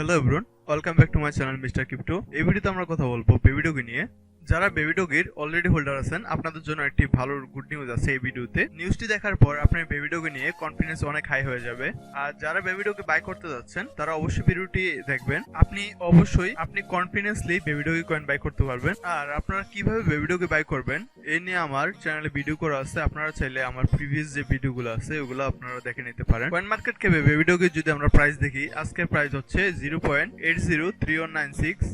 Hello everyone, welcome back to my channel mister crypto. এই ভিডিওতে আমরা কথা বলবো বেবিডোগে নিয়ে। যারা বেবিডোগের অলরেডি হোল্ডার আছেন আপনাদের জন্য একটি ভালো গুড নিউজ আছে। এই ভিডিওতে নিউজটি দেখার পর আপনার বেবিডোগে নিয়ে কনফিডেন্স অনেক হাই হয়ে যাবে। আর যারা বেবিডোগে বাই করতে যাচ্ছেন তারা অবশ্যই ভিডিওটি দেখবেন। আপনি কনফিডেন্সলি বেবিডোগে কয়েন বাই করতে পারবেন। আর আপনারা কিভাবে বেবিডোগে বাই করবেন এই নিয়ে আমার চ্যানেলে ভিডিও করা আছে। আপনারা চাইলে আমার প্রিভিয়াস যে ভিডিওগুলো আছে ওগুলো আপনারা দেখে নিতে পারেন। কয়েন মার্কেট ক্যাপে বেবিডোগে যদি আমরা প্রাইস দেখি, আজকের প্রাইস হচ্ছে 0.803196।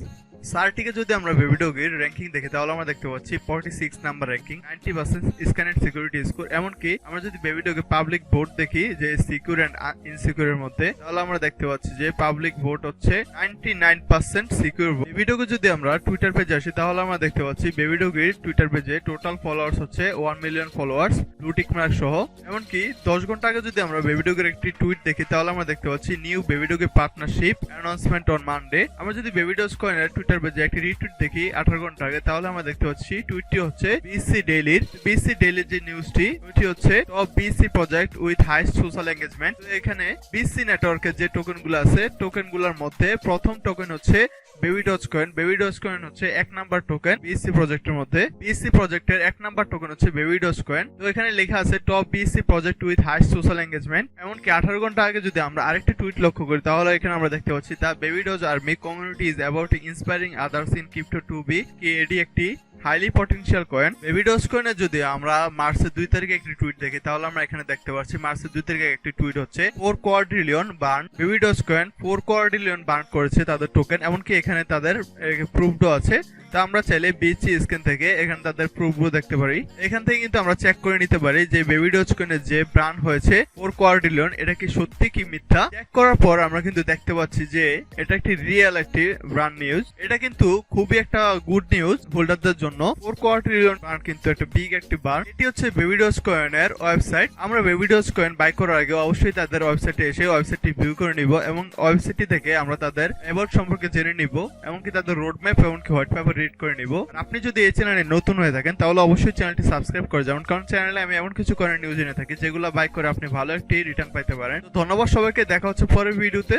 সারটিকে যদি আমরা বেবিডোগের র্যাঙ্কিং দেখি তাহলে আমরা দেখতে পাচ্ছি 46 নাম্বার র্যাঙ্কিং, 90% স্ক্যানেড সিকিউরিটি স্কোর। এমনকি আমরা যদি বেবিডোগে পাবলিক ভোট দেখি যে সিকিউর এন্ড ইনসিকিউর এর মধ্যে, তাহলে আমরা দেখতে পাচ্ছি যে পাবলিক ভোট হচ্ছে 99% সিকিউর। বেবিডোগে যদি আমরা টুইটার পেজে আসি তাহলে আমরা দেখতে পাচ্ছি বেবিডোগের টুইটার পেজে টোটাল ফলোয়ার্স হচ্ছে 1 million followers blue tick mark সহ। এমনকি 10 ঘন্টা আগে যদি আমরা বেবিডোগের একটি টুইট দেখি তাহলে আমরা দেখতে পাচ্ছি নিউ বেবিডোগে পার্টনারশিপ অ্যানাউন্সমেন্ট অন মানডে। আমরা যদি বেবিডোজ কয়েনের টুইটার পেজে একটি রিটুইট দেখি 18 ঘন্টা আগে, তাহলে আমরা দেখতে পাচ্ছি টুইটটি হচ্ছে বিসি ডেইলির যে নিউজটি ওইটি হচ্ছে top BC project with highest social engagement. তো এখানে বিসি নেটওয়ার্কের যে টোকেনগুলো আছে টোকেনগুলোর মধ্যে প্রথম টোকেন হচ্ছে বেবিডজ কয়েন হচ্ছে 1 নাম্বার টোকেন বিসি প্রজেক্টের মধ্যে। বিসি প্রজেক্টের 1 নাম্বার টোকেন হচ্ছে বেবিডজ কয়েন। তো এখানে লেখা আছে top BC project with highest social engagement. এমনকি 18 ঘন্টা আগে যদি আমরা আরেকটি টুইট লক্ষ্য করি তাহলে এখানে আমরা দেখতে পাচ্ছি the BabyDoge army community is about inspiring others in crypto to be. এটি একটি হাইলি পটেনশিয়াল কয়েন। বেবিডজ কয়েনে যদি আমরা মার্চের 2 তারিখে একটি টুইট দেখি তাহলে আমরা এখানে দেখতে পাচ্ছি মার্চের 2 তারিখে একটি টুইট হচ্ছে 4 quadrillion burn. BabyDoge coin 4 quadrillion burn করেছে তাদের টোকেন। এমনকি এখানে তাদের প্রুফও আছে। তা আমরা চাইলে বিসি স্ক্যান থেকে এখানে তাদের প্রুফও দেখতে পারি। এখান থেকে কিন্তু আমরা চেক করে নিতে পারি যে বেবিডজ কয়েনের যে ব্র্যান্ড হয়েছে 4 কোয়াড্রিলিয়ন এটা কি সত্যি কি মিথ্যা। চেক করার পর আমরা কিন্তু দেখতে পাচ্ছি যে এটা একটি রিয়েল একটি ব্র্যান্ড নিউজ। এটা কিন্তু খুবই একটা গুড নিউজ হোল্ডারদের জন্য। 4 কোয়াড্রিলিয়ন বার্ন কিন্তু একটা বিগ একটি বার্ন। এটি হচ্ছে বেবিডজ কয়েনের ওয়েবসাইট। আমরা বেবিডজ কয়েন বাই করার আগে অবশ্যই তাদের ওয়েবসাইটে এসে ওয়েবসাইটটি ভিউ করে নিব এবং ওয়েবসাইটটি থেকে আমরা তাদের অ্যাবাউট সম্পর্কে জেনে নিব, এমনকি তাদের রোড ম্যাপ এমনকি হোয়াইট পেপার রিড করে নিব। আপনি যদি এই চ্যানেলে নতুন হয়ে থাকেন তাহলে অবশ্যই চ্যানেলটি সাবস্ক্রাইব করে যাবেন, কারণ চ্যানেলে আমি এমন কিছু কয়েনের নিউজ এনে থাকি যেগুলো বাই করে আপনি ভালো একটি রিটার্ন পাইতে পারেন। তো ধন্যবাদ সবাইকে, দেখা হচ্ছে পরের ভিডিওতে।